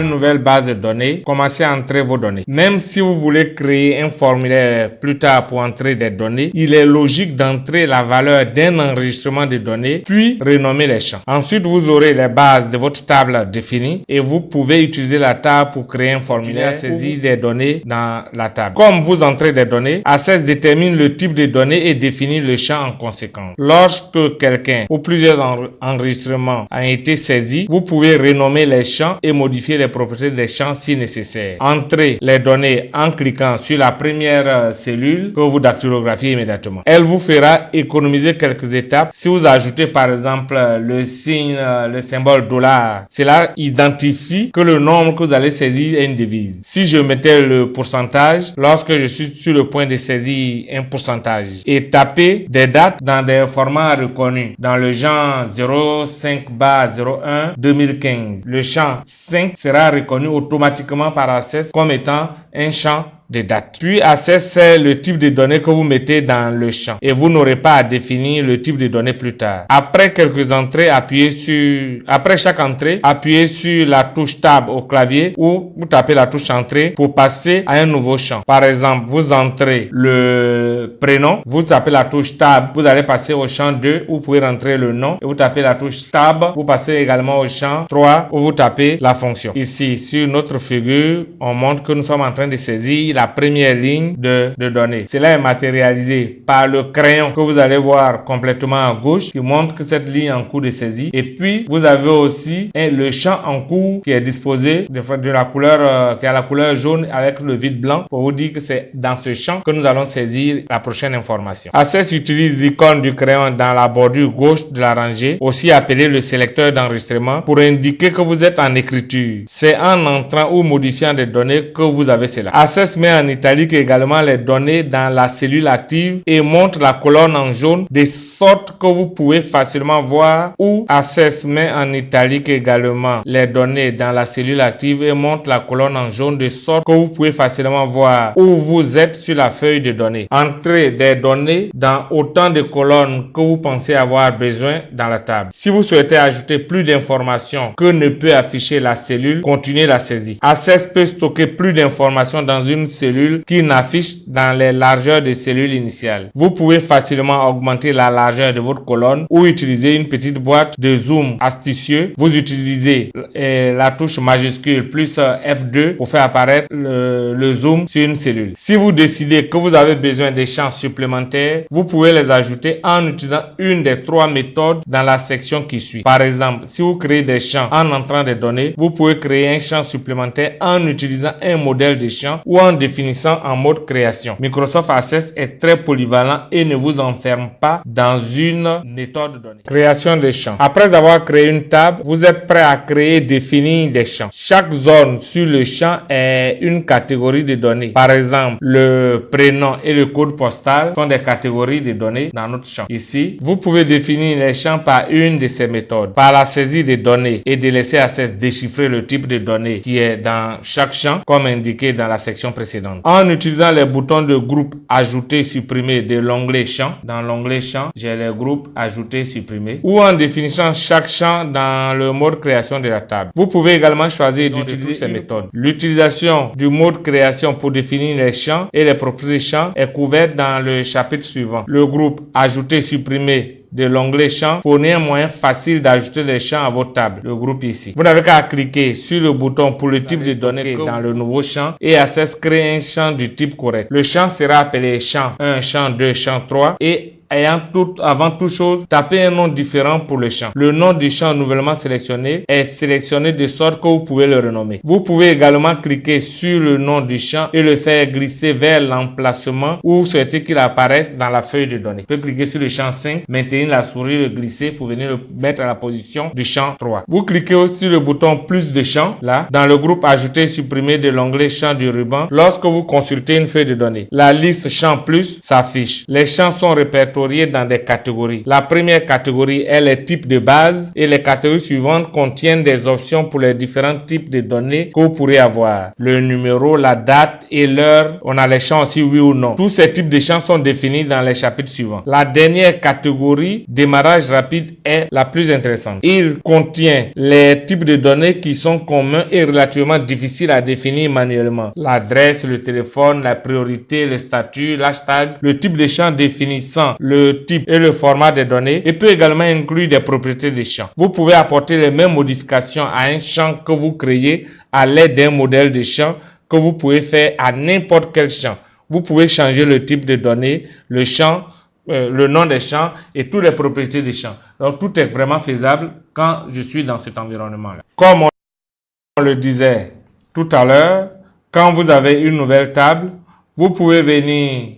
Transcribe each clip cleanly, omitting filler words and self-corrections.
une nouvelle base de données, commencez à entrer vos données. Même si vous voulez créer un formulaire plus tard pour entrer des données, il est logique d'entrer la valeur d'un enregistrement de données, puis renommer les champs. Ensuite, vous aurez les bases de votre table définies et vous pouvez utiliser la table pour créer un formulaire saisir des données dans la table. Comme vous entrez des données, Access détermine le type de données et définit le champ en conséquence. Lorsque quelqu'un ou plusieurs enregistrements ont été saisis, vous pouvez renommer les champs et modifier les propriétés des champs si nécessaire. Entrez les données en cliquant sur la première cellule que vous dactylographiez immédiatement. Elle vous fera économiser quelques étapes. Si vous ajoutez par exemple le signe, le symbole $, cela identifie que le nombre que vous allez saisir est une devise. Si je mettais le pourcentage, lorsque je suis sur le point de saisir un pourcentage et taper des dates dans des formats reconnus, dans le genre 05/01 2015, le champ 5 sera reconnu automatiquement par Access comme étant un champ de date. Puis Access, c'est le type de données que vous mettez dans le champ et vous n'aurez pas à définir le type de données plus tard. Après quelques entrées, après chaque entrée, appuyez sur la touche Tab au clavier ou vous tapez la touche Entrée pour passer à un nouveau champ. Par exemple, vous entrez le prénom, vous tapez la touche Tab, vous allez passer au champ 2 où vous pouvez rentrer le nom et vous tapez la touche Tab, vous passez également au champ 3 où vous tapez la fonction. Ici, sur notre figure, on montre que nous sommes en train de saisir la première ligne de données. Cela est matérialisé par le crayon que vous allez voir complètement à gauche qui montre que cette ligne est en cours de saisie. Et puis, vous avez aussi le champ en cours qui est disposé de la couleur, qui a la couleur jaune avec le vide blanc pour vous dire que c'est dans ce champ que nous allons saisir la prochaine information. Access utilise l'icône du crayon dans la bordure gauche de la rangée, aussi appelé le sélecteur d'enregistrement, pour indiquer que vous êtes en écriture. C'est en entrant ou modifiant des données que vous avez cela. Access met en italique également les données dans la cellule active et montre la colonne en jaune de sorte que vous pouvez facilement voir où Access met en italique également les données dans la cellule active et montre la colonne en jaune de sorte que vous pouvez facilement voir où vous êtes sur la feuille de données. Entrez des données dans autant de colonnes que vous pensez avoir besoin dans la table. Si vous souhaitez ajouter plus d'informations que ne peut afficher la cellule, continuez la saisie. Access peut stocker plus d'informations dans une cellule qui n'affiche dans les largeurs des cellules initiales. Vous pouvez facilement augmenter la largeur de votre colonne ou utiliser une petite boîte de zoom astucieux. Vous utilisez la touche majuscule plus F2 pour faire apparaître le zoom sur une cellule. Si vous décidez que vous avez besoin des champs supplémentaires, vous pouvez les ajouter en utilisant une des 3 méthodes dans la section qui suit. Par exemple, si vous créez des champs en entrant des données, vous pouvez créer un champ supplémentaire en utilisant un modèle de champ ou en définissant en mode création. Microsoft Access est très polyvalent et ne vous enferme pas dans une méthode de données. Création des champs. Après avoir créé une table, vous êtes prêt à créer et définir des champs. Chaque zone sur le champ est une catégorie de données. Par exemple, le prénom et le code postal sont des catégories de données dans notre champ. Ici, vous pouvez définir les champs par une de ces méthodes. Par la saisie des données et de laisser Access déchiffrer le type de données qui est dans chaque champ, comme indiqué dans la section précédente. En utilisant les boutons de groupe ajouter, supprimer de l'onglet champ. Dans l'onglet champ, j'ai les groupes ajouter, supprimer. Ou en définissant chaque champ dans le mode création de la table. Vous pouvez également choisir d'utiliser ces méthodes. L'utilisation du mode création pour définir les champs et les propriétés des champs est couverte dans le chapitre suivant. Le groupe ajouter, supprimer de l'onglet champ fournit un moyen facile d'ajouter les champs à votre table. Le groupe ici. Vous n'avez qu'à cliquer sur le bouton pour le type de données dans le nouveau champ et Access crée un champ du type correct. Le champ sera appelé champ 1, champ 2, champ 3 et avant toute chose, tapez un nom différent pour le champ. Le nom du champ nouvellement sélectionné est sélectionné de sorte que vous pouvez le renommer. Vous pouvez également cliquer sur le nom du champ et le faire glisser vers l'emplacement où vous souhaitez qu'il apparaisse dans la feuille de données. Vous pouvez cliquer sur le champ 5, maintenir la souris, le glisser pour venir le mettre à la position du champ 3. Vous cliquez aussi sur le bouton plus de champs, là, dans le groupe ajouter, supprimer de l'onglet champ du ruban lorsque vous consultez une feuille de données. La liste champ plus s'affiche. Les champs sont répertoriés répertoriés dans des catégories. La première catégorie est les types de base et les catégories suivantes contiennent des options pour les différents types de données que vous pourrez avoir. Le numéro, la date et l'heure. On a les champs aussi, oui ou non. Tous ces types de champs sont définis dans les chapitres suivants. La dernière catégorie, démarrage rapide, est la plus intéressante. Il contient les types de données qui sont communs et relativement difficiles à définir manuellement. L'adresse, le téléphone, la priorité, le statut, l'hashtag, le type de champ définissant le type et le format des données et peut également inclure des propriétés des champs. Vous pouvez apporter les mêmes modifications à un champ que vous créez à l'aide d'un modèle de champ que vous pouvez faire à n'importe quel champ. Vous pouvez changer le type de données, le champ, le nom des champs et toutes les propriétés des champs. Donc tout est vraiment faisable quand je suis dans cet environnement-là. Comme on le disait tout à l'heure, quand vous avez une nouvelle table, vous pouvez venir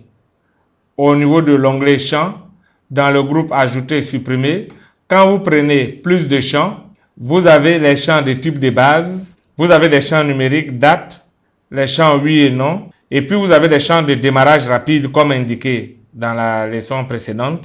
au niveau de l'onglet champs, dans le groupe ajouter et supprimer. Quand vous prenez plus de champs, vous avez les champs de type de base, vous avez des champs numériques, date, les champs oui et non, et puis vous avez des champs de démarrage rapide comme indiqué dans la leçon précédente,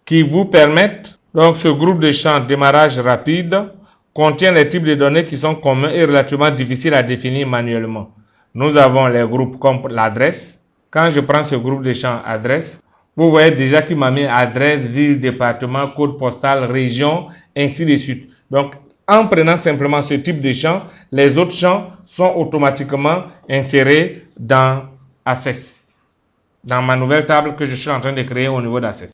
qui vous permettent, donc ce groupe de champs démarrage rapide contient les types de données qui sont communs et relativement difficiles à définir manuellement. Nous avons les groupes comme l'adresse. Quand je prends ce groupe de champs adresse, vous voyez déjà qu'il m'a mis adresse, ville, département, code postal, région, ainsi de suite. Donc, en prenant simplement ce type de champ, les autres champs sont automatiquement insérés dans Access, dans ma nouvelle table que je suis en train de créer au niveau d'Access.